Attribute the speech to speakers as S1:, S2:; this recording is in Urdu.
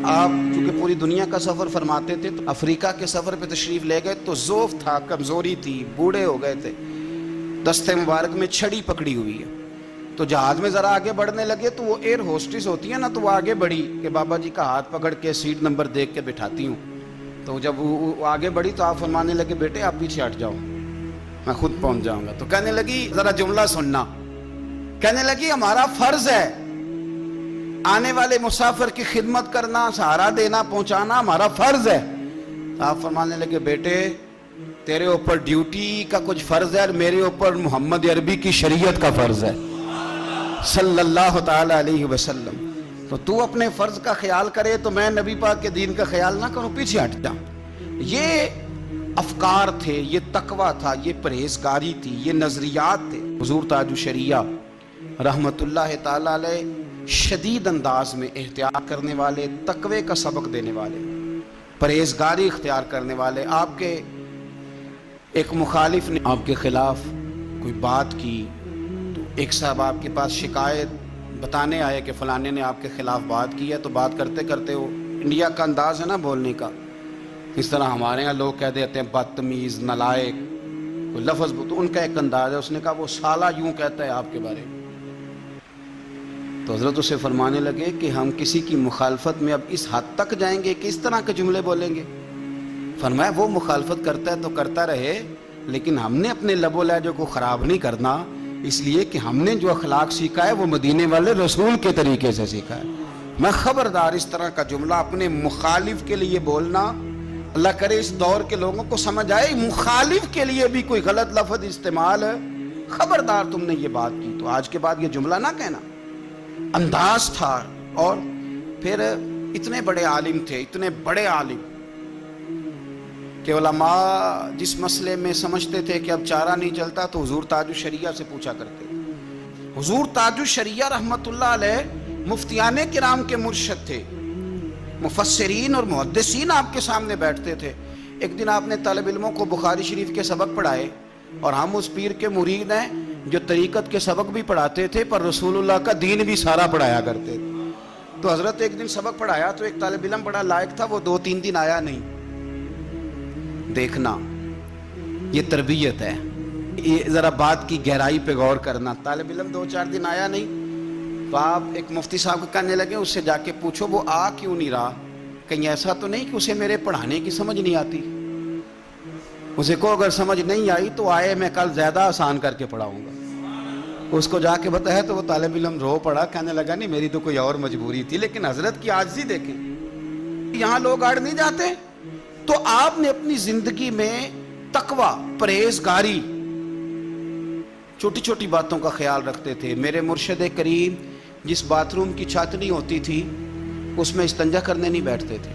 S1: آپ چونکہ پوری دنیا کا سفر فرماتے تھے تو افریقہ کے سفر پہ تشریف لے گئے تو ضعف تھا، کمزوری تھی، بوڑھے ہو گئے تھے، دستے مبارک میں چھڑی پکڑی ہوئی ہے. تو جہاز میں ذرا آگے بڑھنے لگے تو وہ ایئر ہوسٹس ہوتی ہیں نا، تو وہ آگے بڑھی کہ بابا جی کا ہاتھ پکڑ کے سیٹ نمبر دیکھ کے بٹھاتی ہوں. تو جب وہ آگے بڑھی تو آپ فرمانے لگے بیٹے آپ پیچھے ہٹ جاؤ، میں خود پہنچ جاؤں گا. تو کہنے لگی ذرا جملہ سننا، کہنے لگی ہمارا فرض ہے آنے والے مسافر کی خدمت کرنا، سہارا دینا، پہنچانا ہمارا فرض ہے. آپ فرمانے لگے بیٹے تیرے اوپر ڈیوٹی کا کچھ فرض ہے اور میرے اوپر محمد عربی کی شریعت کا فرض ہے صلی اللہ تعالی علیہ وسلم. تو اپنے فرض کا خیال کرے تو میں نبی پاک کے دین کا خیال نہ کروں، پیچھے ہٹ جاؤں. یہ افکار تھے، یہ تقویٰ تھا، یہ پرہیزگاری تھی، یہ نظریات تھے. حضور تاج الشریعہ رحمت اللہ تعالی علیہ شدید انداز میں احتیاط کرنے والے، تقوی کا سبق دینے والے، پرہیزگاری اختیار کرنے والے. آپ کے ایک مخالف نے آپ کے خلاف کوئی بات کی تو ایک صاحب آپ کے پاس شکایت بتانے آئے کہ فلانے نے آپ کے خلاف بات کی ہے. تو بات کرتے کرتے وہ انڈیا کا انداز ہے نا بولنے کا، اس طرح ہمارے ہاں لوگ کہہ دیتے ہیں بدتمیز، نالائق، کوئی لفظ تو ان کا ایک انداز ہے. اس نے کہا وہ سالہ یوں کہتا ہے آپ کے بارے میں. تو حضرت اسے فرمانے لگے کہ ہم کسی کی مخالفت میں اب اس حد تک جائیں گے کہ اس طرح کے جملے بولیں گے. فرمایا وہ مخالفت کرتا ہے تو کرتا رہے، لیکن ہم نے اپنے لب و لہجے کو خراب نہیں کرنا، اس لیے کہ ہم نے جو اخلاق سیکھا ہے وہ مدینے والے رسول کے طریقے سے سیکھا ہے. میں خبردار اس طرح کا جملہ اپنے مخالف کے لیے بولنا، اللہ کرے اس دور کے لوگوں کو سمجھ آئے مخالف کے لیے بھی کوئی غلط لفظ استعمال ہے، خبردار تم نے یہ بات کی تو آج کے بعد یہ جملہ نہ کہنا. انداز تھا. اور پھر اتنے بڑے عالم تھے، اتنے بڑے عالم کہ علماء جس مسئلے میں سمجھتے تھے کہ اب چارہ نہیں چلتا تو حضور تاج الشریعہ سے پوچھا کرتے تھے. حضور تاج الشریعہ رحمت اللہ علیہ مفتیان کرام کے مرشد تھے، مفسرین اور محدثین آپ کے سامنے بیٹھتے تھے. ایک دن آپ نے طالب علموں کو بخاری شریف کے سبق پڑھائے، اور ہم اس پیر کے مرید ہیں جو طریقت کے سبق بھی پڑھاتے تھے پر رسول اللہ کا دین بھی سارا پڑھایا کرتے تھے. تو حضرت ایک دن سبق پڑھایا تو ایک طالب علم بڑا لائق تھا، وہ 2-3 دن آیا نہیں. دیکھنا یہ تربیت ہے، یہ ذرا بات کی گہرائی پہ غور کرنا. طالب علم 2-4 دن آیا نہیں تو آپ ایک مفتی صاحب کو کہنے لگے اس سے جا کے پوچھو وہ آ کیوں نہیں رہا، کہیں ایسا تو نہیں کہ اسے میرے پڑھانے کی سمجھ نہیں آتی. اسے کو اگر سمجھ نہیں آئی تو آئے میں کل زیادہ آسان کر کے پڑھاؤں گا. اس کو جا کے بتایا تو وہ طالب علم رو پڑا، کہنے لگا نہیں میری تو کوئی اور مجبوری تھی. لیکن حضرت کی عاجزی دیکھیں، یہاں لوگ اڑ نہیں جاتے. تو آپ نے اپنی زندگی میں تقویٰ، پرہیزگاری، چھوٹی چھوٹی باتوں کا خیال رکھتے تھے. میرے مرشد کریم جس باتھ روم کی چھت نہیں ہوتی تھی اس میں استنجا کرنے نہیں بیٹھتے تھے.